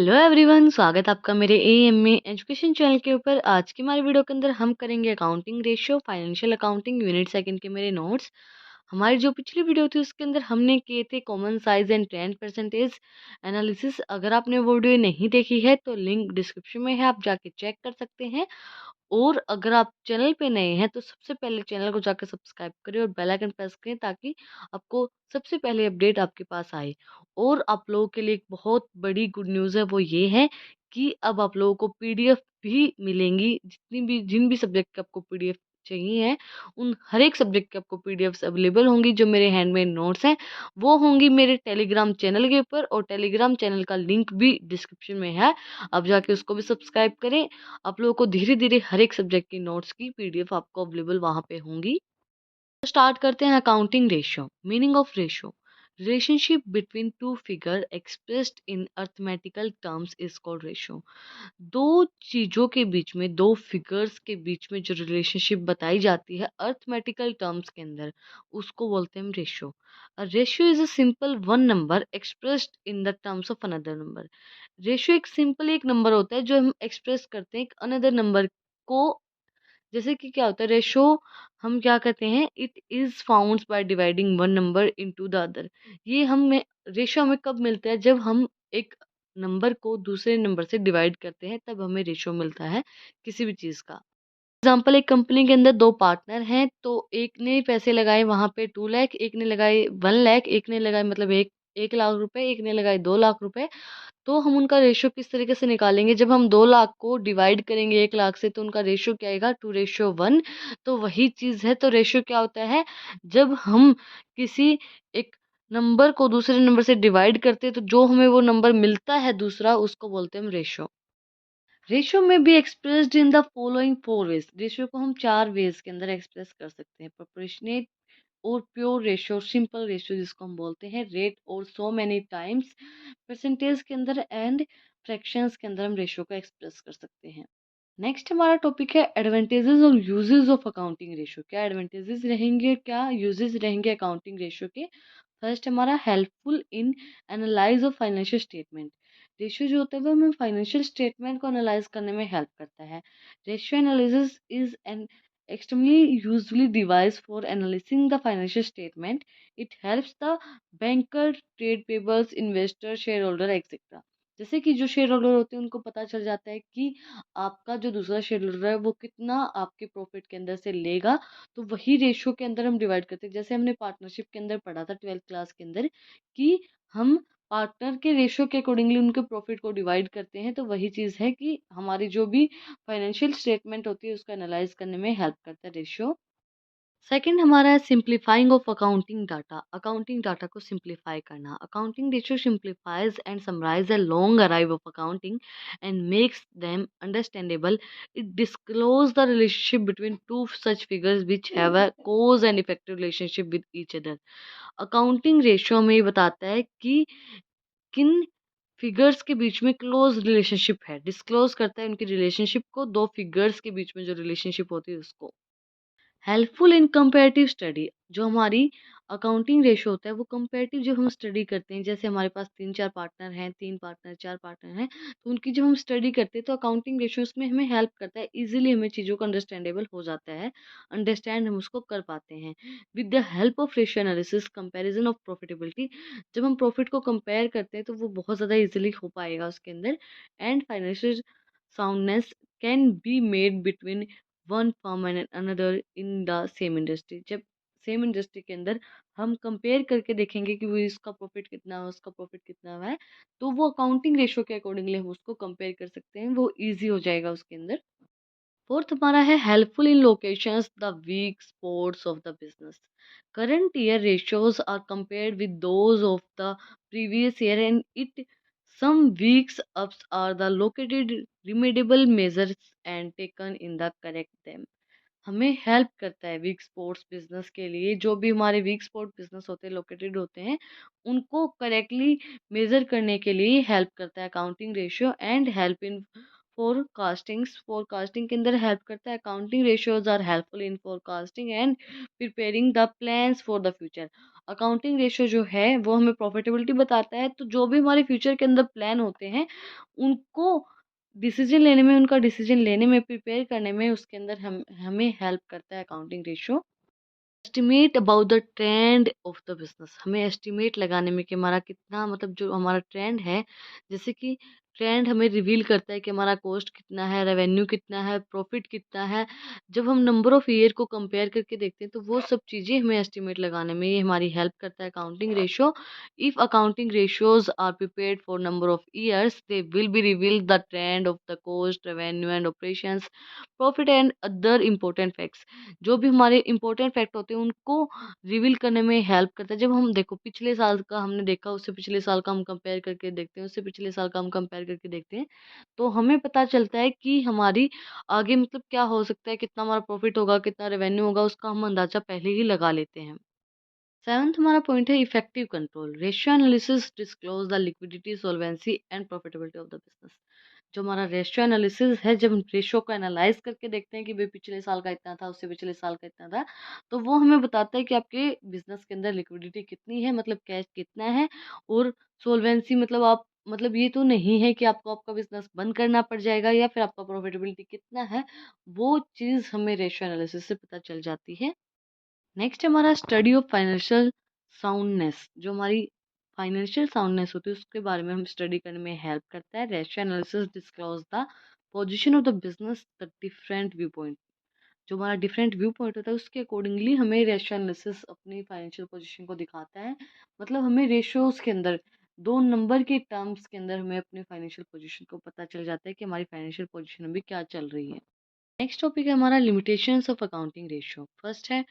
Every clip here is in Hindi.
हेलो एवरीवन, स्वागत है आपका मेरे एएमए एजुकेशन चैनल के ऊपर। आज की हमारी वीडियो के अंदर हम करेंगे accounting ratio, financial accounting unit second के मेरे नोट्स। हमारी जो पिछली वीडियो थी उसके अंदर हमने किए थे common size and trend percentage analysis. अगर आपने वो वीडियो नहीं देखी है तो लिंक डिस्क्रिप्शन में है, आप जाके चेक कर सकते हैं। और अगर आप चैनल पे नए हैं तो सबसे पहले चैनल को जाकर सब्सक्राइब करें और बेल आइकन प्रेस करें ताकि आपको सबसे पहले अपडेट आपके पास आए। और आप लोगों के लिए एक बहुत बड़ी गुड न्यूज़ है, वो ये है कि अब आप लोगों को पीडीएफ भी मिलेंगी। जिन भी सब्जेक्ट के आपको पीडीएफ चाहिए है, उन हर एक सब्जेक्ट के आपको पीडीएफ्स अवेलेबल होंगी। जो मेरे हैंडमेड नोट्स हैं वो होंगी मेरे टेलीग्राम चैनल के ऊपर, और टेलीग्राम चैनल का लिंक भी डिस्क्रिप्शन में है, आप जाके उसको भी सब्सक्राइब करें। आप लोगों को धीरे धीरे हर एक सब्जेक्ट की नोट्स की पीडीएफ आपको अवेलेबल वहाँ पे होंगी। तो स्टार्ट करते हैं accounting ratio. Meaning of ratio: relationship between to figure expressed in arithmetical terms is called ratio. दो चीजों के बीच में, दो फिगर्स के बीच में जो रिलेशनशिप बताई जाती है अर्थमेटिकल टर्म्स के अंदर, उसको बोलते हैं ratio. Ratio is a simple one number expressed in the terms of another number. Ratio एक सिंपल एक नंबर होता है जो हम एक्सप्रेस करते हैं एक अनदर नंबर को। जैसे कि क्या होता है रेशो, हम क्या कहते हैं, it is found by dividing one number into the other. ये हमें रेशो हमें कब मिलता है, जब हम एक नंबर को दूसरे नंबर से डिवाइड करते हैं, तब हमें रेशो मिलता है किसी भी चीज़ का। एग्जाम्पल, एक कंपनी के अंदर दो पार्टनर हैं, तो एक ने पैसे लगाए वहां पे 2 लाख, एक ने लगाए 1 लाख, एक ने लगाए मतलब 1 लाख रुपए, एक ने लगाए 2 लाख रुपए। तो हम उनका रेशियो किस तरीके से निकालेंगे, जब हम 2 लाख को डिवाइड करेंगे 1 लाख से तो उनका रेशियो क्या आएगा, 2:1। तो वही चीज़ है। तो रेशियो क्या होता है, जब हम किसी एक नंबर को दूसरे नंबर से डिवाइड करते हैं तो जो हमें वो नंबर मिलता है दूसरा, उसको बोलते हैं हम रेशियो। रेशियो में भी expressed in the following 4 ways. Ratio को हम 4 वेज के अंदर एक्सप्रेस कर सकते हैं: प्रोपोर्शनेट और प्योर रेशियो, सिंपल रेशियो जिसको हम बोलते हैं, रेट और सो मैनी टाइम्स, परसेंटेज के अंदर, एंड फ्रैक्शंस के अंदर हम रेशियो को एक्सप्रेस कर सकते हैं। नेक्स्ट हमारा टॉपिक है एडवांटेजेस और यूजेस ऑफ अकाउंटिंग रेशियो। क्या एडवांटेजेस रहेंगे, क्या यूजेस रहेंगे अकाउंटिंग रेशियो के। फर्स्ट हमारा helpful in analyse of financial statement. Ratio जो होता है वो हमें फाइनेंशियल स्टेटमेंट को एनालाइज करने में हेल्प करता है। Ratio analysis is an extremely usually device for analyzing the financial statement. It helps the banker, trade payables, investor, shareholder, etc. जैसे कि जो शेयर होल्डर होते हैं उनको पता चल जाता है कि आपका जो दूसरा शेयर होल्डर है वो कितना आपके प्रॉफिट के अंदर से लेगा। तो वही रेशियो के अंदर हम डिवाइड करते हैं। जैसे हमने पार्टनरशिप के अंदर पढ़ा था 12th क्लास के अंदर कि हम पार्टनर के रेशियो के अकॉर्डिंगली उनके प्रॉफिट को डिवाइड करते हैं। तो वही चीज़ है कि हमारी जो भी फाइनेंशियल स्टेटमेंट होती है उसको एनालाइज करने में हेल्प करता है रेशियो। सेकंड हमारा है simplifying of accounting data. Accounting data को सिंप्लीफाई करना। Accounting ratio simplifies and summarize a long array of accounting and makes them understandable. It disclose the relationship between two such figures which have a cause and effective relationship with each other. Accounting ratio में ये बताता है कि किन फिगर्स के बीच में क्लोज रिलेशनशिप है, डिस्क्लोज करता है उनकी रिलेशनशिप को, दो फिगर्स के बीच में जो रिलेशनशिप होती है उसको। Helpful in comparative study. जो हमारी अकाउंटिंग रेशो होता है वो कंपैरेटिव जब हम स्टडी करते हैं, जैसे हमारे पास 3-4 पार्टनर हैं, 3 पार्टनर 4 पार्टनर हैं, तो उनकी जब हम स्टडी करते हैं तो अकाउंटिंग रेशो उसमें हमें हेल्प करता है। इजीली हमें चीज़ों को अंडरस्टैंडेबल हो जाता है, अंडरस्टैंड हम उसको कर पाते हैं। With the help of ratio analysis comparison of profitability, जब हम प्रॉफिट को कंपेयर करते हैं तो वो बहुत ज़्यादा इजीली हो पाएगा उसके अंदर। And financial soundness can be made between one firm and another in the same industry. जब सेम इंडस्ट्री के अंदर हम कंपेयर करके देखेंगे कि वो इसका प्रॉफिट कितना है, उसका प्रॉफिट कितना है, तो वो अकाउंटिंग रेशो के अकॉर्डिंगली हम उसको कंपेयर कर सकते हैं, वो इजी हो जाएगा उसके अंदर। फोर्थ हमारा है helpful in locations the weak spots of the business. Current year ratios are compared with those of the previous year and it some weeks ups are the located remediable measures and taken in the correct them। हमें हेल्प करता है वीक स्पोर्ट्स बिजनेस के लिए। जो भी हमारे वीक स्पोर्ट बिजनेस होते हैं, लोकेटेड होते हैं, उनको करेक्टली मेजर करने के लिए हेल्प करता है accounting ratio. And help in forecastings, forecasting के अंदर हेल्प करता है। Accounting ratios are helpful in forecasting and preparing the plans for the future. Accounting ratio जो है वो हमें प्रॉफिटेबिलिटी बताता है। तो जो भी हमारे फ्यूचर के अंदर प्लान होते हैं उनको डिसीजन लेने में, उनका डिसीजन लेने में, प्रिपेयर करने में उसके अंदर हमें हेल्प करता है accounting ratio. Estimate about the trend of the business, हमें एस्टिमेट लगाने में कि हमारा कितना, मतलब जो हमारा ट्रेंड है, जैसे कि ट्रेंड हमें रिवील करता है कि हमारा कॉस्ट कितना है, रेवेन्यू कितना है, प्रॉफिट कितना है। जब हम नंबर ऑफ ईयर को कंपेयर करके देखते हैं तो वो सब चीज़ें हमें एस्टिमेट लगाने में ये हमारी हेल्प करता है accounting ratio. If accounting ratios are prepared for number of years they will be reveal the trend of the cost, revenue and operations, profit and other important facts. जो भी हमारे इम्पोर्टेंट फैक्ट होते हैं उनको रिवील करने में हेल्प करता है। जब हम देखो पिछले साल का हमने देखा, उससे पिछले साल का हम कंपेयर करके देखते हैं, उससे पिछले साल का हम कंपेयर करके देखते हैं, तो हमें पता चलता है कि हमारी आगे मतलब क्या हो सकता है, कितना हमारा प्रॉफिट होगा, कितना रेवेन्यू होगा, उसका हम अंदाजा पहले ही लगा लेते हैं। सेवंथ हमारा पॉइंट है effective control. Ratio analysis disclose the liquidity, solvency and profitability of the business. जो हमारा रेशियो एनालिसिस है, जब हम रेशियो को एनालाइज करके देखते हैं कि भाई पिछले साल का इतना था, उससे पिछले साल का इतना था, तो वो हमें बताता है कि आपके बिजनेस के अंदर लिक्विडिटी कितनी है, मतलब कैश कितना है, और सोल्वेंसी मतलब आप, मतलब ये तो नहीं है कि आपको आपका बिजनेस बंद करना पड़ जाएगा, या फिर आपका प्रॉफिटेबिलिटी कितना है, वो चीज़ हमें रेशियो एनालिसिस से पता चल जाती है। नेक्स्ट हमारा स्टडी ऑफ फाइनेंशियल साउंडनेस। जो हमारी फाइनेंशियल साउंडनेस होती है उसके बारे में हम स्टडी करने में हेल्प करता है। Ratio analysis disclose the position of the business, the different view point. जो हमारा डिफरेंट व्यू पॉइंट होता है उसके अकॉर्डिंगली हमें रेशियो एनालिसिस अपनी फाइनेंशियल पोजीशन को दिखाता है। मतलब हमें रेशियोज के अंदर, दो नंबर के टर्म्स के अंदर हमें अपनी फाइनेंशियल पोजीशन को पता चल जाता है कि हमारी फाइनेंशियल पोजीशन अभी क्या चल रही है। नेक्स्ट टॉपिक है हमारा limitations of accounting ratio. First है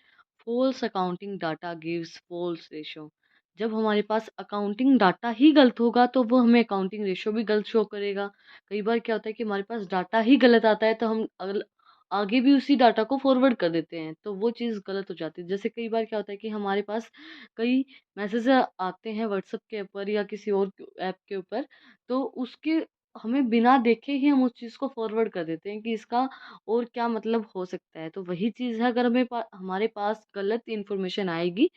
false accounting data gives false ratio. जब हमारे पास अकाउंटिंग डाटा ही गलत होगा तो वो हमें अकाउंटिंग रेशियो भी गलत शो करेगा। कई बार क्या होता है कि हमारे पास डाटा ही गलत आता है तो हम आगे भी उसी डाटा को फॉरवर्ड कर देते हैं, तो वो चीज़ गलत हो जाती है। जैसे कई बार क्या होता है कि हमारे पास कई मैसेज आते हैं व्हाट्सएप के ऊपर या किसी और ऐप के ऊपर, तो उसके हमें बिना देखे ही हम उस चीज़ को फॉरवर्ड कर देते हैं कि इसका और क्या मतलब हो सकता है। तो वही चीज़ है, अगर हमारे पास गलत इन्फॉर्मेशन आएगी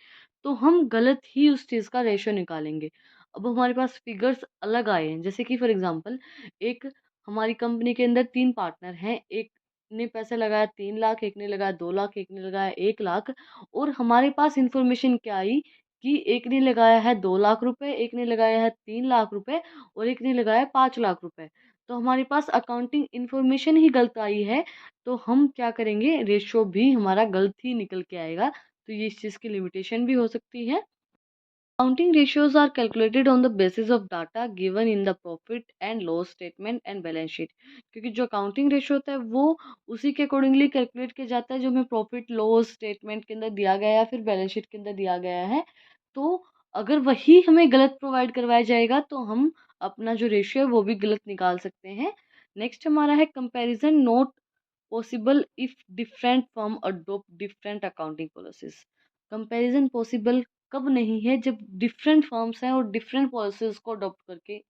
तो हम गलत ही उस चीज़ का रेशियो निकालेंगे। अब हमारे पास फिगर्स अलग आए हैं, जैसे कि फॉर एग्जांपल एक हमारी कंपनी के अंदर 3 पार्टनर हैं, एक ने पैसे लगाया 3 लाख, एक ने लगाया 2 लाख, एक ने लगाया 1 लाख, और हमारे पास इन्फॉर्मेशन क्या आई कि एक ने लगाया है 2 लाख रुपए, एक ने लगाया है 3 लाख रुपए और एक ने लगाया 5 लाख रुपए। तो हमारे पास अकाउंटिंग इन्फॉर्मेशन ही गलत आई है, तो हम क्या करेंगे, रेशियो भी हमारा गलत ही निकल के आएगा। तो ये इस चीज़ की लिमिटेशन भी हो सकती है। Accounting ratios are calculated on the basis of data given in the profit and loss statement and balance sheet। क्योंकि जो अकाउंटिंग रेशियो होता है वो उसी के अकॉर्डिंगली कैलकुलेट किया जाता है जो हमें प्रॉफिट लॉस स्टेटमेंट के अंदर दिया गया है या फिर बैलेंस शीट के अंदर दिया गया है। तो अगर वही हमें गलत प्रोवाइड करवाया जाएगा तो हम अपना जो रेशियो है वो भी गलत निकाल सकते हैं। नेक्स्ट हमारा है comparison note possible if different firm adopt different accounting policies. Comparison possible कब नहीं है, जब डिफरेंट फर्म्स हैं और डिफरेंट पॉलिसीज को अडॉप्ट करके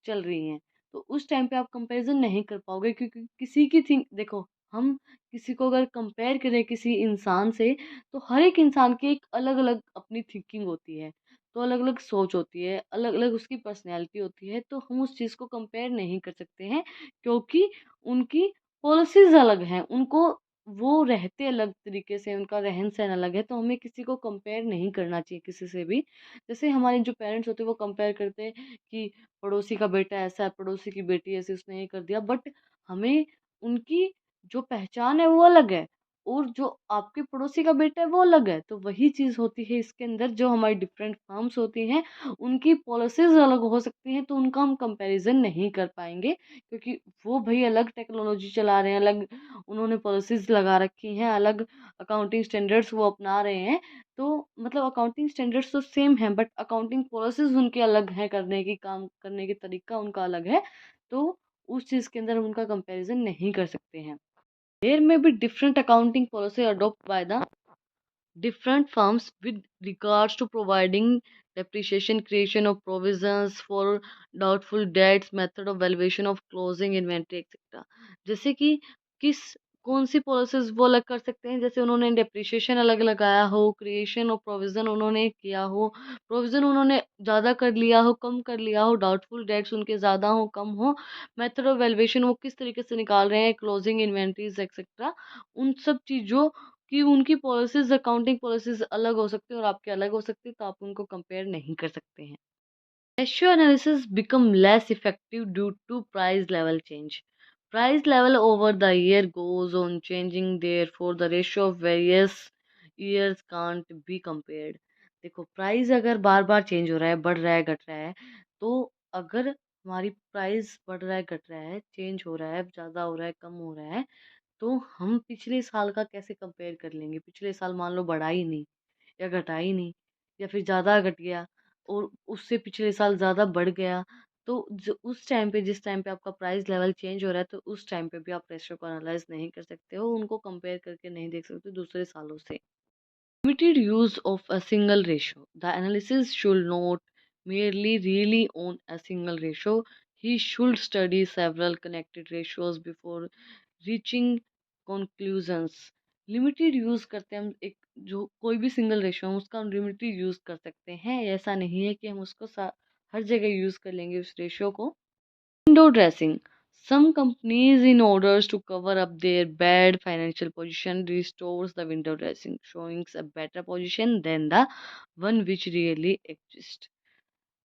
चल रही हैं, तो उस टाइम पे आप कंपैरिजन नहीं कर पाओगे। क्योंकि किसी की थिंक देखो, हम किसी को अगर कंपेयर करें किसी इंसान से, तो हर एक इंसान की एक अलग अलग अपनी थिंकिंग होती है, तो अलग अलग सोच होती है, अलग अलग उसकी पर्सनैलिटी होती है, तो हम उस चीज़ को कंपेयर नहीं कर सकते हैं। क्योंकि उनकी पॉलिसीज अलग हैं, उनको वो रहते अलग तरीके से, उनका रहन सहन अलग है, तो हमें किसी को कंपेयर नहीं करना चाहिए किसी से भी। जैसे हमारे जो पेरेंट्स होते हैं वो कंपेयर करते हैं कि पड़ोसी का बेटा ऐसा है, पड़ोसी की बेटी ऐसी, उसने ये कर दिया, बट हमें उनकी जो पहचान है वो अलग है, और जो आपके पड़ोसी का बेटा है वो अलग है। तो वही चीज़ होती है इसके अंदर, जो हमारी डिफरेंट फर्म्स होती हैं उनकी पॉलिसीज अलग हो सकती हैं, तो उनका हम कंपैरिजन नहीं कर पाएंगे। क्योंकि वो भाई अलग टेक्नोलॉजी चला रहे हैं, अलग उन्होंने पॉलिसीज लगा रखी हैं, अलग अकाउंटिंग स्टैंडर्ड्स वो अपना रहे हैं। तो मतलब अकाउंटिंग स्टैंडर्ड्स तो सेम हैं, बट अकाउंटिंग पॉलिसीज उनकी अलग हैं, करने की काम करने की तरीका उनका अलग है। तो उस चीज़ के अंदर हम उनका कंपैरिजन नहीं कर सकते हैं। देयर में भी different accounting policy adopt by the different firms with regards to providing depreciation, creation of provisions for doubtful debts, method of valuation of closing inventory, etc. जैसे कि किस कौन-सी पॉलिसीज़ वो अलग कर सकते हैं, जैसे उन्होंने डेप्रिसिएशन अलग लगाया हो, क्रिएशन और प्रोविज़न उन्होंने किया हो, प्रोविज़न उन्होंने ज़्यादा कर लिया हो, कम कर लिया हो, डाउटफुल डेट्स उनके ज़्यादा हो, कम हो, मेथड ऑफ वैल्यूएशन वो किस तरीके से निकाल रहे हैं, क्लोजिंग इन्वेंटरीज़ एक्सेट्रा, उन सब चीज़ों की उनकी पॉलिसीज़, अकाउंटिंग पॉलिसीज़ अलग हो सकती है और आपकी अलग हो सकती है, तो आप उनको कंपेयर नहीं कर सकते हैं। Ratio analysis become less effective due to price level change. Price level over the year goes on changing, therefore the ratio of various years can't be compared. देखो प्राइस अगर बार बार चेंज हो रहा है, बढ़ रहा है, घट रहा है, तो अगर हमारी प्राइस बढ़ रहा है, घट रहा है, चेंज हो रहा है, ज़्यादा हो रहा है, कम हो रहा है, तो हम पिछले साल का कैसे कंपेयर कर लेंगे? पिछले साल मान लो बढ़ा ही नहीं या घटा ही नहीं या फिर ज़्यादा घट गया और उससे पिछले साल ज़्यादा बढ़ गया, तो जो उस टाइम पे जिस टाइम पे आपका प्राइस लेवल चेंज हो रहा है, तो उस टाइम पे भी आप रेशियो को एनालाइज़ नहीं कर सकते हो, उनको कंपेयर करके नहीं देख सकते दूसरे सालों से। Limited use of a single ratio. The analysis should not merely rely on a single ratio. He should study several connected ratios before reaching conclusions. Limited use करते हैं हम, एक जो कोई भी सिंगल रेशो है उसका हम लिमिटेड यूज़ कर सकते हैं, ऐसा नहीं है कि हम उसको हर जगह यूज़ कर लेंगे उस रेशियो को। Window dressing. Some companies, in orders to cover up their bad financial position, restores the window dressing, showing a better position than the one which really exists.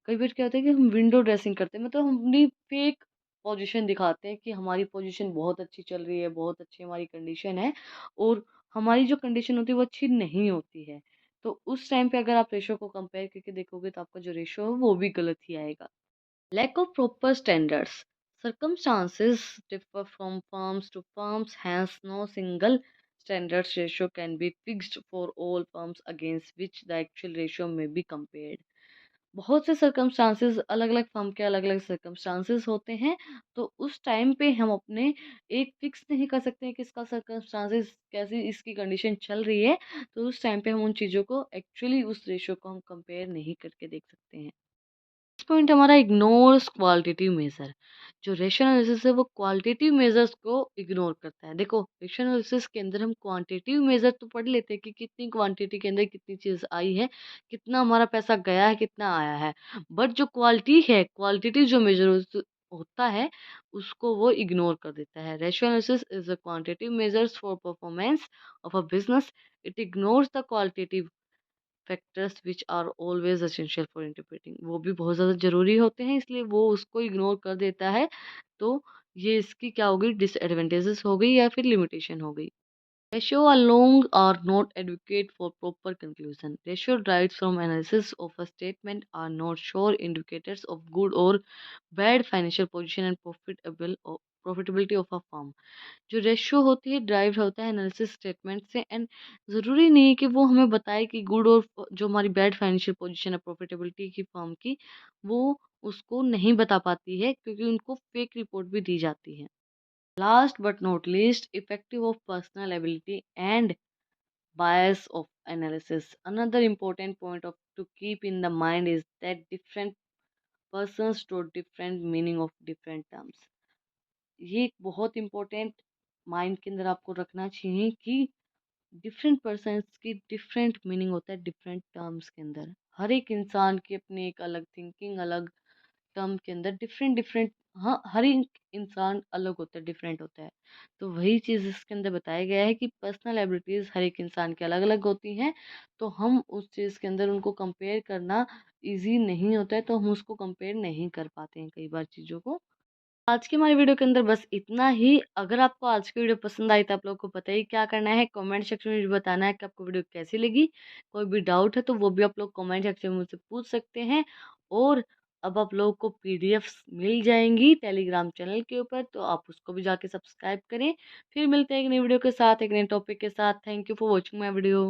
कई बार क्या होता है कि हम विंडो ड्रेसिंग करते हैं, मतलब हम अपनी फेक पोजीशन दिखाते हैं कि हमारी पोजीशन बहुत अच्छी चल रही है, बहुत अच्छी हमारी कंडीशन है और हमारी जो कंडीशन होती है वो अच्छी नहीं होती है। तो उस टाइम पे अगर आप रेशो को कंपेयर करके देखोगे तो आपका जो रेशो है वो भी गलत ही आएगा। Lack of proper standards. Circumstances differ from firms to firms, hence no single standards ratio can be fixed for all firms against which the actual ratio may be compared. बहुत से सर्कमस्टांसेस, अलग अलग फर्म के अलग अलग सर्कमस्टांसेस होते हैं, तो उस टाइम पे हम अपने एक फिक्स नहीं कर सकते हैं कि इसका सर्कमस्टांसेस कैसी इसकी कंडीशन चल रही है, तो उस टाइम पे हम उन चीज़ों को एक्चुअली उस रेशो को हम कंपेयर नहीं करके देख सकते हैं। पॉइंट हमारा इग्नोर्स क्वालिटेटिव मेजर। जो रेशियो एनालिसिस है वो क्वालिटेटिव मेजर्स को इग्नोर करता है। देखो रेशियो एनालिसिस के अंदर हम क्वांटिटेटिव मेजर तो पढ़ लेते हैं कि कितनी क्वांटिटी के अंदर कितनी चीज़ आई है, कितना हमारा पैसा गया है, कितना आया है, बट जो क्वालिटी है, क्वालिटेटिव जो मेजर होता है उसको वो इग्नोर कर देता है। Ratio analysis is a quantitative measures for performance of a business. It ignores the qualitative factors which are always essential for interpreting. वो भी बहुत ज़्यादा ज़रूरी होते हैं, इसलिए वो उसको इग्नोर कर देता है। तो ये इसकी क्या हो गई, डिसएडवांटेजेस हो गई या फिर लिमिटेशन हो गई। Ratio alone are not adequate for proper conclusion. Ratio derived from analysis of a statement are not sure indicators of good or bad financial position and profitability of a firm. जो रेशियो होती है ड्राइव होता है एनालिसिस स्टेटमेंट से, एंड ज़रूरी नहीं है कि वो हमें बताए कि गुड और जो हमारी बैड फाइनेंशियल पोजीशन है प्रॉफिटेबिलिटी की फर्म की, वो उसको नहीं बता पाती है क्योंकि उनको फेक रिपोर्ट भी दी जाती है। Last but not least, effective of personal ability and bias of analysis. Another important point of to keep in the mind is that different persons to different meaning of different terms. ये एक बहुत इम्पोर्टेंट माइंड के अंदर आपको रखना चाहिए कि डिफरेंट पर्सन्स की डिफरेंट मीनिंग होता है डिफरेंट टर्म्स के अंदर। हर एक इंसान की अपनी एक अलग थिंकिंग, अलग टर्म के अंदर डिफरेंट डिफरेंट, हाँ हर एक इंसान अलग होता है, डिफरेंट होता है। तो वही चीज़ इसके अंदर बताया गया है कि पर्सनल एबिलिटीज़ हर एक इंसान की अलग अलग होती हैं, तो हम उस चीज़ के अंदर उनको कंपेयर करना ईजी नहीं होता है, तो हम उसको कंपेयर नहीं कर पाते हैं कई बार चीज़ों को। आज की हमारी वीडियो के अंदर बस इतना ही। अगर आपको आज की वीडियो पसंद आई तो आप लोगों को पता ही क्या करना है, कमेंट सेक्शन में बताना है कि आपको वीडियो कैसी लगी। कोई भी डाउट है तो वो भी आप लोग कमेंट सेक्शन में मुझसे पूछ सकते हैं। और अब आप लोगों को पीडीएफ्स मिल जाएंगी टेलीग्राम चैनल के ऊपर, तो आप उसको भी जाके सब्सक्राइब करें। फिर मिलते हैं एक नई वीडियो के साथ, एक नए टॉपिक के साथ। Thank you for watching my video.